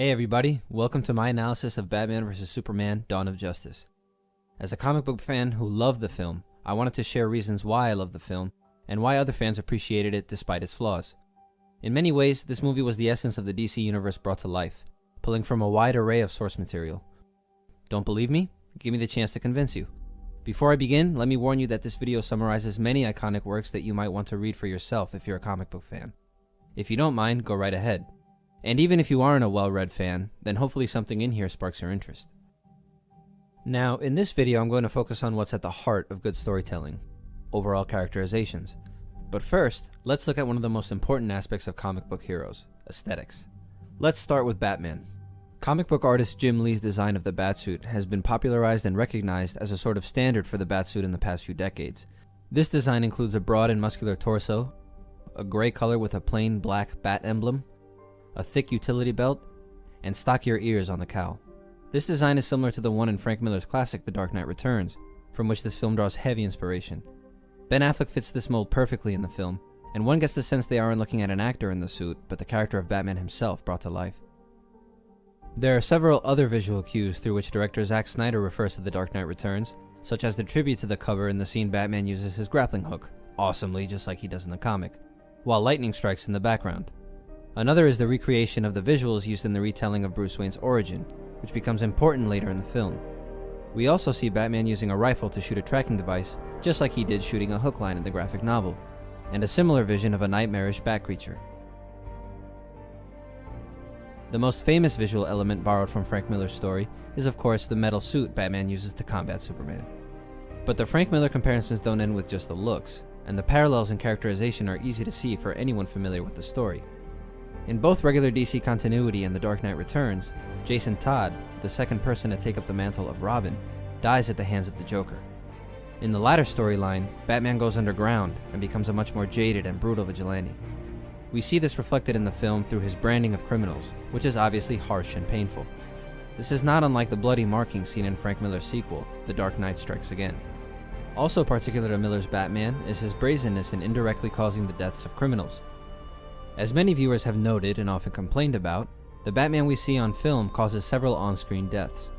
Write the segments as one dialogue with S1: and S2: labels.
S1: Hey everybody, welcome to my analysis of Batman vs Superman: Dawn of Justice. As a comic book fan who loved the film, I wanted to share reasons why I love the film, and why other fans appreciated it despite its flaws. In many ways, this movie was the essence of the DC universe brought to life, pulling from a wide array of source material. Don't believe me? Give me the chance to convince you. Before I begin, let me warn you that this video summarizes many iconic works that you might want to read for yourself if you're a comic book fan. If you don't mind, go right ahead. And even if you aren't a well-read fan, then hopefully something in here sparks your interest. Now, in this video I'm going to focus on what's at the heart of good storytelling, overall characterizations. But first, let's look at one of the most important aspects of comic book heroes, aesthetics. Let's start with Batman. Comic book artist Jim Lee's design of the Batsuit has been popularized and recognized as a sort of standard for the Batsuit in the past few decades. This design includes a broad and muscular torso, a gray color with a plain black bat emblem, a thick utility belt, and stockier ears on the cowl. This design is similar to the one in Frank Miller's classic The Dark Knight Returns, from which this film draws heavy inspiration. Ben Affleck fits this mold perfectly in the film, and one gets the sense they aren't looking at an actor in the suit, but the character of Batman himself brought to life. There are several other visual cues through which director Zack Snyder refers to The Dark Knight Returns, such as the tribute to the cover in the scene Batman uses his grappling hook, awesomely just like he does in the comic, while lightning strikes in the background. Another is the recreation of the visuals used in the retelling of Bruce Wayne's origin, which becomes important later in the film. We also see Batman using a rifle to shoot a tracking device, just like he did shooting a hook line in the graphic novel, and a similar vision of a nightmarish bat creature. The most famous visual element borrowed from Frank Miller's story is of course the metal suit Batman uses to combat Superman. But the Frank Miller comparisons don't end with just the looks, and the parallels in characterization are easy to see for anyone familiar with the story. In both regular DC continuity and The Dark Knight Returns, Jason Todd, the second person to take up the mantle of Robin, dies at the hands of the Joker. In the latter storyline, Batman goes underground and becomes a much more jaded and brutal vigilante. We see this reflected in the film through his branding of criminals, which is obviously harsh and painful. This is not unlike the bloody markings seen in Frank Miller's sequel, The Dark Knight Strikes Again. Also particular to Miller's Batman is his brazenness in indirectly causing the deaths of criminals. As many viewers have noted and often complained about, the Batman we see on film causes several on-screen deaths.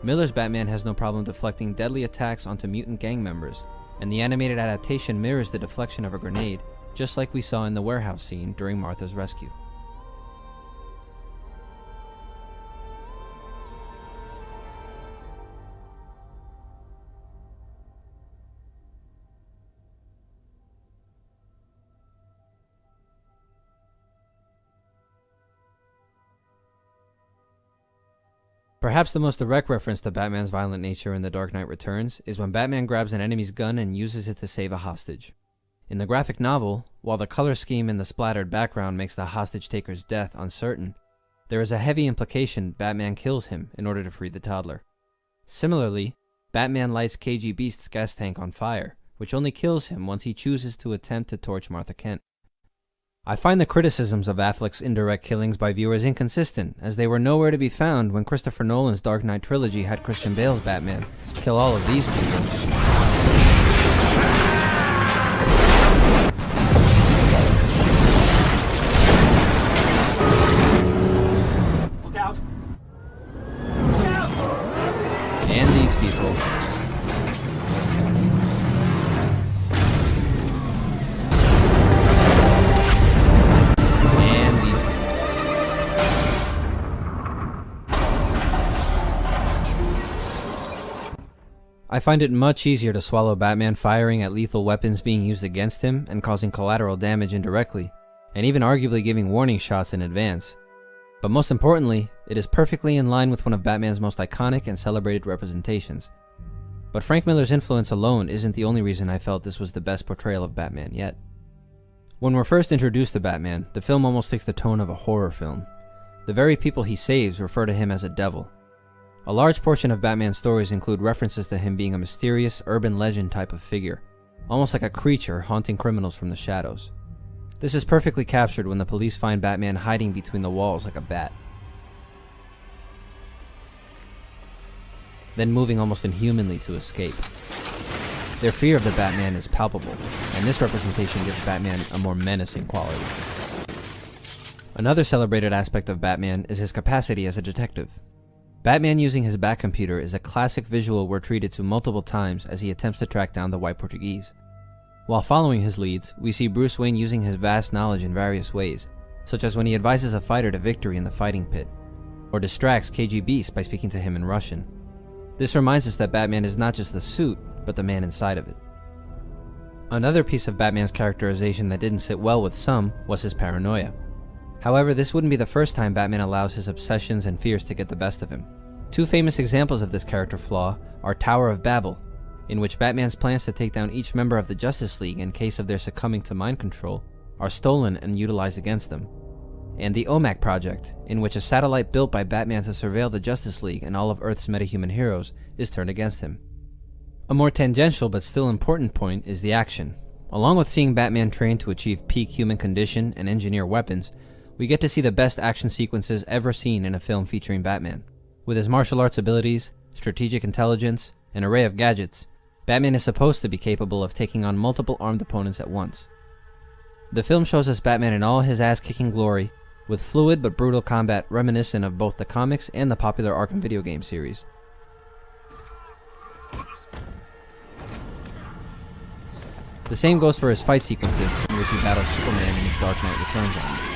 S1: Miller's Batman has no problem deflecting deadly attacks onto mutant gang members, and the animated adaptation mirrors the deflection of a grenade, just like we saw in the warehouse scene during Martha's rescue. Perhaps the most direct reference to Batman's violent nature in The Dark Knight Returns is when Batman grabs an enemy's gun and uses it to save a hostage. In the graphic novel, while the color scheme in the splattered background makes the hostage taker's death uncertain, there is a heavy implication Batman kills him in order to free the toddler. Similarly, Batman lights KG Beast's gas tank on fire, which only kills him once he chooses to attempt to torch Martha Kent. I find the criticisms of Affleck's indirect killings by viewers inconsistent, as they were nowhere to be found when Christopher Nolan's Dark Knight trilogy had Christian Bale's Batman kill all of these people.
S2: Look out! Look out!
S1: And these people. I find it much easier to swallow Batman firing at lethal weapons being used against him and causing collateral damage indirectly, and even arguably giving warning shots in advance. But most importantly, it is perfectly in line with one of Batman's most iconic and celebrated representations. But Frank Miller's influence alone isn't the only reason I felt this was the best portrayal of Batman yet. When we're first introduced to Batman, the film almost takes the tone of a horror film. The very people he saves refer to him as a devil. A large portion of Batman's stories include references to him being a mysterious, urban legend type of figure, almost like a creature haunting criminals from the shadows. This is perfectly captured when the police find Batman hiding between the walls like a bat, then moving almost inhumanly to escape. Their fear of the Batman is palpable, and this representation gives Batman a more menacing quality. Another celebrated aspect of Batman is his capacity as a detective. Batman using his Batcomputer is a classic visual we're treated to multiple times as he attempts to track down the White Portuguese. While following his leads, we see Bruce Wayne using his vast knowledge in various ways, such as when he advises a fighter to victory in the fighting pit, or distracts KG Beast by speaking to him in Russian. This reminds us that Batman is not just the suit, but the man inside of it. Another piece of Batman's characterization that didn't sit well with some was his paranoia. However, this wouldn't be the first time Batman allows his obsessions and fears to get the best of him. Two famous examples of this character flaw are Tower of Babel, in which Batman's plans to take down each member of the Justice League in case of their succumbing to mind control are stolen and utilized against them, and the OMAC Project, in which a satellite built by Batman to surveil the Justice League and all of Earth's metahuman heroes is turned against him. A more tangential but still important point is the action. Along with seeing Batman train to achieve peak human condition and engineer weapons, we get to see the best action sequences ever seen in a film featuring Batman. With his martial arts abilities, strategic intelligence, and array of gadgets, Batman is supposed to be capable of taking on multiple armed opponents at once. The film shows us Batman in all his ass-kicking glory, with fluid but brutal combat reminiscent of both the comics and the popular Arkham video game series. The same goes for his fight sequences, in which he battles Superman in his Dark Knight Returns armor.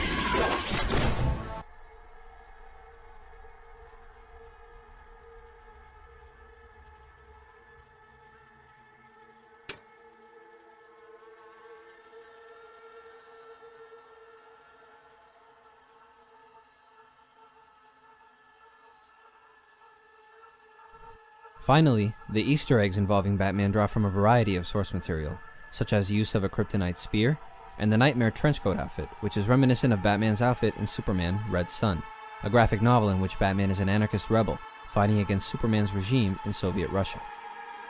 S1: Finally, the Easter eggs involving Batman draw from a variety of source material, such as use of a kryptonite spear, and the Nightmare trenchcoat outfit, which is reminiscent of Batman's outfit in Superman: Red Sun, a graphic novel in which Batman is an anarchist rebel fighting against Superman's regime in Soviet Russia.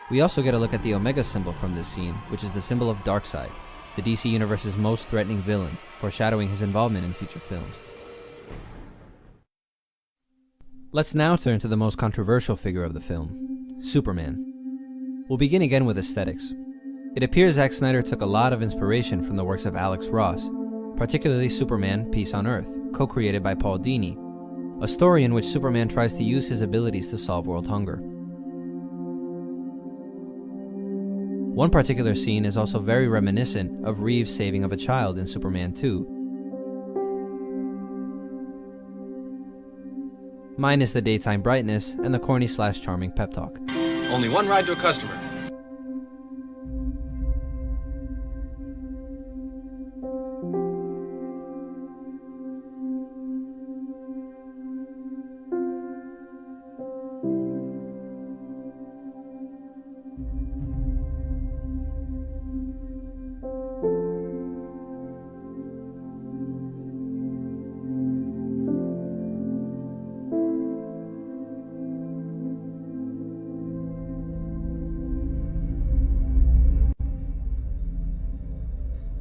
S1: We also get a look at the Omega symbol from this scene, which is the symbol of Darkseid, the DC Universe's most threatening villain, foreshadowing his involvement in future films. Let's now turn to the most controversial figure of the film, Superman. We'll begin again with aesthetics. It appears Zack Snyder took a lot of inspiration from the works of Alex Ross, particularly Superman: Peace on Earth, co-created by Paul Dini, a story in which Superman tries to use his abilities to solve world hunger. One particular scene is also very reminiscent of Reeves' saving of a child in Superman 2, minus the daytime brightness and the corny/charming pep talk.
S3: Only one ride to a customer.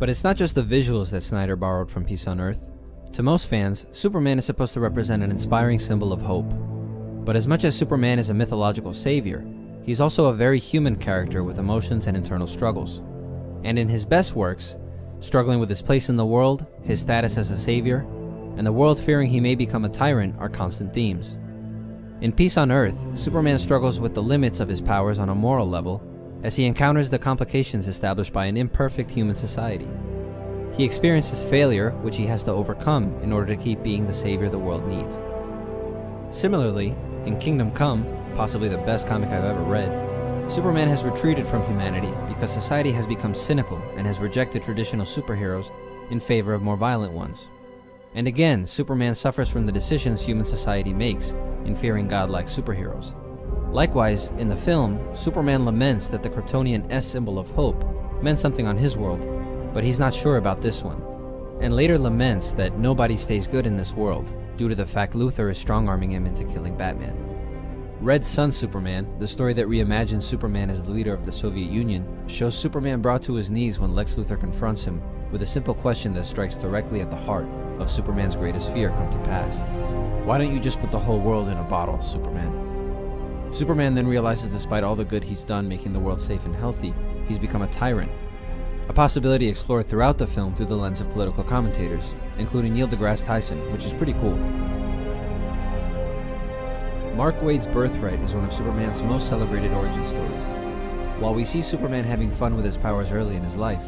S1: But it's not just the visuals that Snyder borrowed from Peace on Earth. To most fans, Superman is supposed to represent an inspiring symbol of hope. But as much as Superman is a mythological savior, he's also a very human character with emotions and internal struggles. And in his best works, struggling with his place in the world, his status as a savior, and the world fearing he may become a tyrant are constant themes. In Peace on Earth, Superman struggles with the limits of his powers on a moral level, as he encounters the complications established by an imperfect human society. He experiences failure, which he has to overcome in order to keep being the savior the world needs. Similarly, in Kingdom Come, possibly the best comic I've ever read, Superman has retreated from humanity because society has become cynical and has rejected traditional superheroes in favor of more violent ones. And again, Superman suffers from the decisions human society makes in fearing godlike superheroes. Likewise, in the film, Superman laments that the Kryptonian S symbol of hope meant something on his world, but he's not sure about this one, and later laments that nobody stays good in this world due to the fact Luthor is strong-arming him into killing Batman. Red Sun Superman, the story that reimagines Superman as the leader of the Soviet Union, shows Superman brought to his knees when Lex Luthor confronts him with a simple question that strikes directly at the heart of Superman's greatest fear come to pass. Why don't you just put the whole world in a bottle, Superman? Superman then realizes despite all the good he's done making the world safe and healthy, he's become a tyrant. A possibility explored throughout the film through the lens of political commentators, including Neil deGrasse Tyson, which is pretty cool. Mark Waid's Birthright is one of Superman's most celebrated origin stories. While we see Superman having fun with his powers early in his life,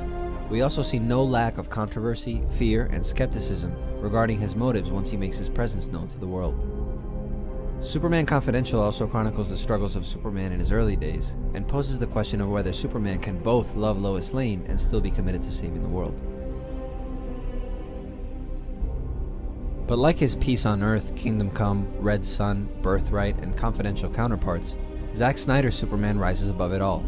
S1: we also see no lack of controversy, fear, and skepticism regarding his motives once he makes his presence known to the world. Superman Confidential also chronicles the struggles of Superman in his early days, and poses the question of whether Superman can both love Lois Lane and still be committed to saving the world. But like his Peace on Earth, Kingdom Come, Red Sun, Birthright, and Confidential counterparts, Zack Snyder's Superman rises above it all.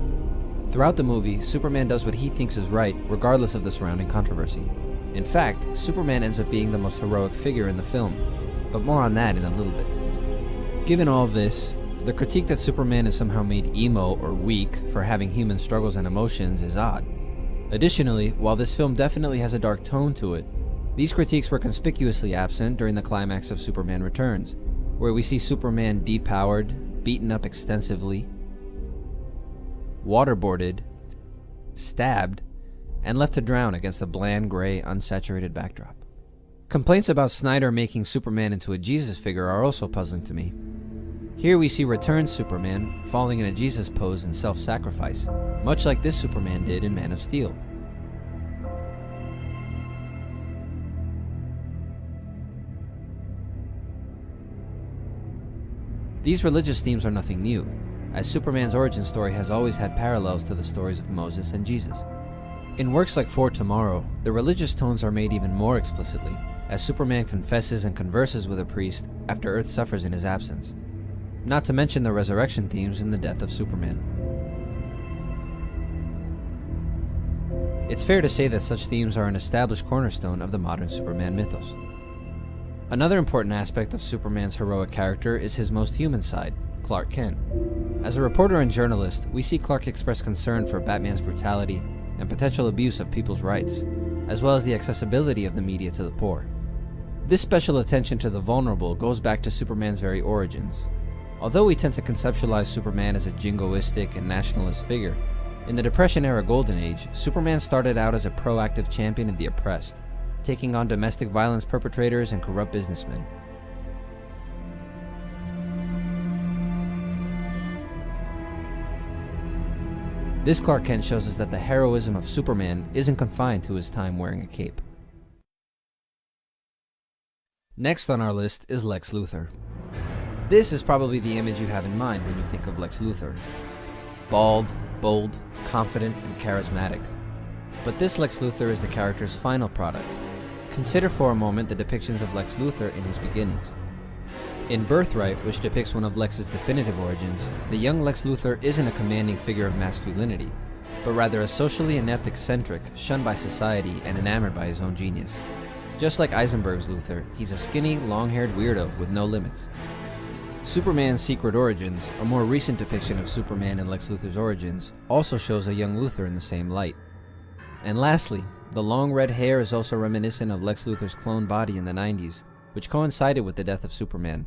S1: Throughout the movie, Superman does what he thinks is right, regardless of the surrounding controversy. In fact, Superman ends up being the most heroic figure in the film, but more on that in a little bit. Given all this, the critique that Superman is somehow made emo or weak for having human struggles and emotions is odd. Additionally, while this film definitely has a dark tone to it, these critiques were conspicuously absent during the climax of Superman Returns, where we see Superman depowered, beaten up extensively, waterboarded, stabbed, and left to drown against a bland, gray, unsaturated backdrop. Complaints about Snyder making Superman into a Jesus figure are also puzzling to me. Here we see returned Superman falling in a Jesus pose in self-sacrifice, much like this Superman did in Man of Steel. These religious themes are nothing new, as Superman's origin story has always had parallels to the stories of Moses and Jesus. In works like For Tomorrow, the religious tones are made even more explicitly, as Superman confesses and converses with a priest after Earth suffers in his absence. Not to mention the resurrection themes in the death of Superman. It's fair to say that such themes are an established cornerstone of the modern Superman mythos. Another important aspect of Superman's heroic character is his most human side, Clark Kent. As a reporter and journalist, we see Clark express concern for Batman's brutality and potential abuse of people's rights, as well as the accessibility of the media to the poor. This special attention to the vulnerable goes back to Superman's very origins. Although we tend to conceptualize Superman as a jingoistic and nationalist figure, in the Depression-era Golden Age, Superman started out as a proactive champion of the oppressed, taking on domestic violence perpetrators and corrupt businessmen. This Clark Kent shows us that the heroism of Superman isn't confined to his time wearing a cape. Next on our list is Lex Luthor. This is probably the image you have in mind when you think of Lex Luthor. Bald, bold, confident, and charismatic. But this Lex Luthor is the character's final product. Consider for a moment the depictions of Lex Luthor in his beginnings. In Birthright, which depicts one of Lex's definitive origins, the young Lex Luthor isn't a commanding figure of masculinity, but rather a socially inept eccentric, shunned by society and enamored by his own genius. Just like Eisenberg's Luthor, he's a skinny, long-haired weirdo with no limits. Superman's Secret Origins, a more recent depiction of Superman and Lex Luthor's origins, also shows a young Luthor in the same light. And lastly, the long red hair is also reminiscent of Lex Luthor's clone body in the 90s, which coincided with the death of Superman.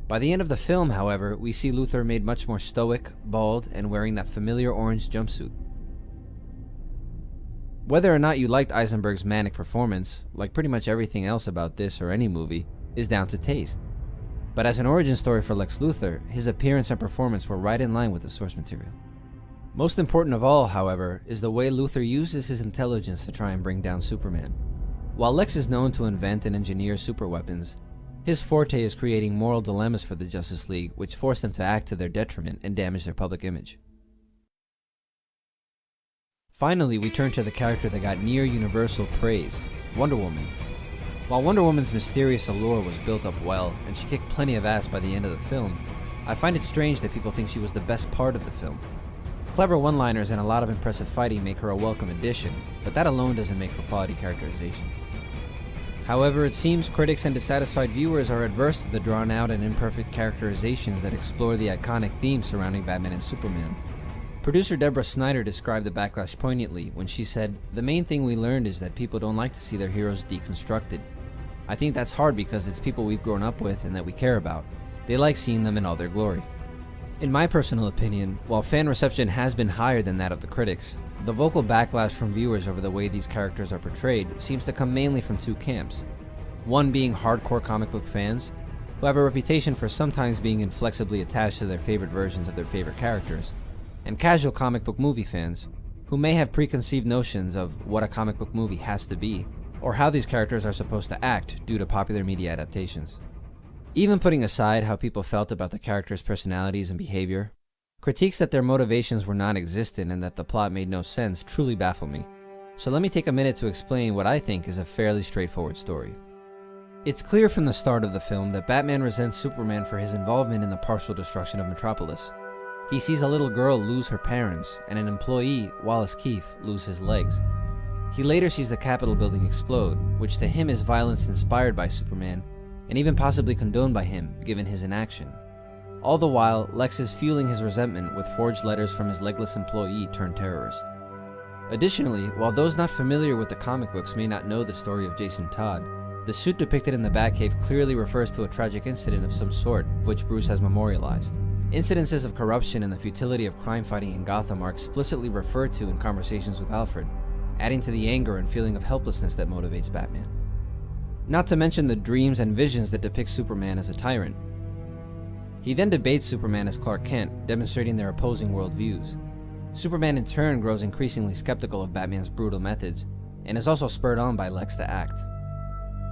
S1: By the end of the film, however, we see Luthor made much more stoic, bald, and wearing that familiar orange jumpsuit. Whether or not you liked Eisenberg's manic performance, like pretty much everything else about this or any movie, is down to taste. But as an origin story for Lex Luthor, his appearance and performance were right in line with the source material. Most important of all, however, is the way Luthor uses his intelligence to try and bring down Superman. While Lex is known to invent and engineer superweapons, his forte is creating moral dilemmas for the Justice League which force them to act to their detriment and damage their public image. Finally, we turn to the character that got near universal praise, Wonder Woman. While Wonder Woman's mysterious allure was built up well, and she kicked plenty of ass by the end of the film, I find it strange that people think she was the best part of the film. Clever one-liners and a lot of impressive fighting make her a welcome addition, but that alone doesn't make for quality characterization. However, it seems critics and dissatisfied viewers are adverse to the drawn-out and imperfect characterizations that explore the iconic themes surrounding Batman and Superman. Producer Deborah Snyder described the backlash poignantly when she said, "The main thing we learned is that people don't like to see their heroes deconstructed. I think that's hard because it's people we've grown up with and that we care about. They like seeing them in all their glory." In my personal opinion, while fan reception has been higher than that of the critics, the vocal backlash from viewers over the way these characters are portrayed seems to come mainly from two camps. One being hardcore comic book fans, who have a reputation for sometimes being inflexibly attached to their favorite versions of their favorite characters, and casual comic book movie fans, who may have preconceived notions of what a comic book movie has to be, or how these characters are supposed to act due to popular media adaptations. Even putting aside how people felt about the characters' personalities and behavior, critiques that their motivations were non-existent and that the plot made no sense truly baffle me. So let me take a minute to explain what I think is a fairly straightforward story. It's clear from the start of the film that Batman resents Superman for his involvement in the partial destruction of Metropolis. He sees a little girl lose her parents, and an employee, Wallace Keefe, lose his legs. He later sees the Capitol building explode, which to him is violence inspired by Superman, and even possibly condoned by him, given his inaction. All the while, Lex is fueling his resentment with forged letters from his legless employee turned terrorist. Additionally, while those not familiar with the comic books may not know the story of Jason Todd, the suit depicted in the Batcave clearly refers to a tragic incident of some sort, which Bruce has memorialized. Incidences of corruption and the futility of crime fighting in Gotham are explicitly referred to in conversations with Alfred, adding to the anger and feeling of helplessness that motivates Batman. Not to mention the dreams and visions that depict Superman as a tyrant. He then debates Superman as Clark Kent, demonstrating their opposing worldviews. Superman in turn grows increasingly skeptical of Batman's brutal methods, and is also spurred on by Lex to act.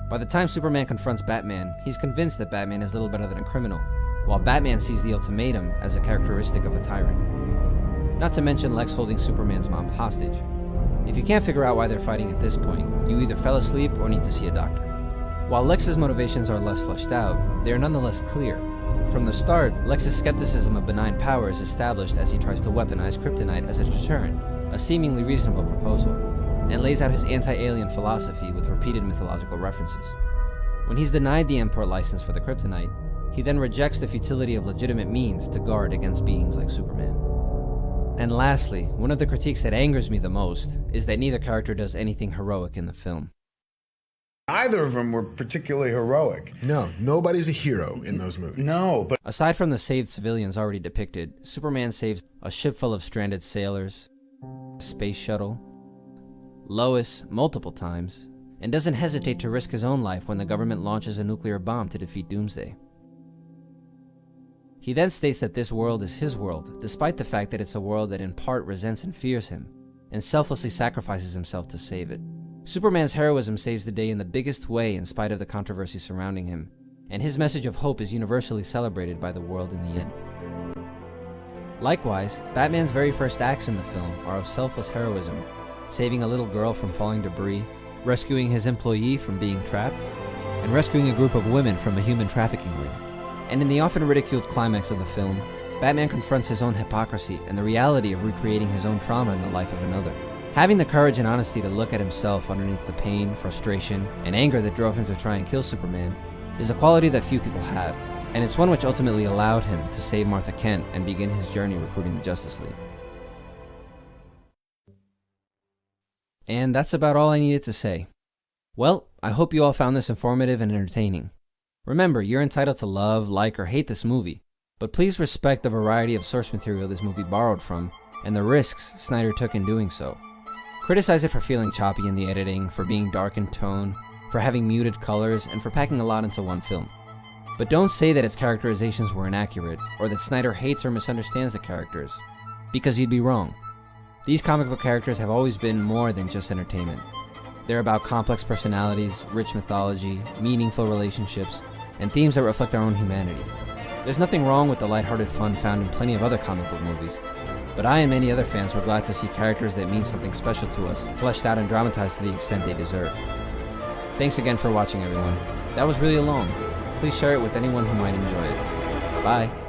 S1: By the time Superman confronts Batman, he's convinced that Batman is little better than a criminal, while Batman sees the ultimatum as a characteristic of a tyrant. Not to mention Lex holding Superman's mom hostage. If you can't figure out why they're fighting at this point, you either fell asleep or need to see a doctor. While Lex's motivations are less fleshed out, they are nonetheless clear. From the start, Lex's skepticism of benign power is established as he tries to weaponize kryptonite as a deterrent, a seemingly reasonable proposal, and lays out his anti-alien philosophy with repeated mythological references. When he's denied the import license for the kryptonite, he then rejects the futility of legitimate means to guard against beings like Superman. And lastly, one of the critiques that angers me the most is that neither character does anything heroic in the film.
S4: Neither of them were particularly heroic.
S5: No, nobody's a hero in those movies.
S4: No, but
S1: Aside from the saved civilians already depicted, Superman saves a ship full of stranded sailors, a space shuttle, Lois multiple times, and doesn't hesitate to risk his own life when the government launches a nuclear bomb to defeat Doomsday. He then states that this world is his world, despite the fact that it's a world that in part resents and fears him, and selflessly sacrifices himself to save it. Superman's heroism saves the day in the biggest way in spite of the controversy surrounding him, and his message of hope is universally celebrated by the world in the end. Likewise, Batman's very first acts in the film are of selfless heroism, saving a little girl from falling debris, rescuing his employee from being trapped, and rescuing a group of women from a human trafficking ring. And in the often ridiculed climax of the film, Batman confronts his own hypocrisy and the reality of recreating his own trauma in the life of another. Having the courage and honesty to look at himself underneath the pain, frustration, and anger that drove him to try and kill Superman is a quality that few people have, and it's one which ultimately allowed him to save Martha Kent and begin his journey recruiting the Justice League. And that's about all I needed to say. Well, I hope you all found this informative and entertaining. Remember, you're entitled to love, like, or hate this movie, but please respect the variety of source material this movie borrowed from, and the risks Snyder took in doing so. Criticize it for feeling choppy in the editing, for being dark in tone, for having muted colors, and for packing a lot into one film. But don't say that its characterizations were inaccurate, or that Snyder hates or misunderstands the characters, because you'd be wrong. These comic book characters have always been more than just entertainment. They're about complex personalities, rich mythology, meaningful relationships, and themes that reflect our own humanity. There's nothing wrong with the lighthearted fun found in plenty of other comic book movies, but I and many other fans were glad to see characters that mean something special to us fleshed out and dramatized to the extent they deserve. Thanks again for watching, everyone. That was really long. Please share it with anyone who might enjoy it. Bye.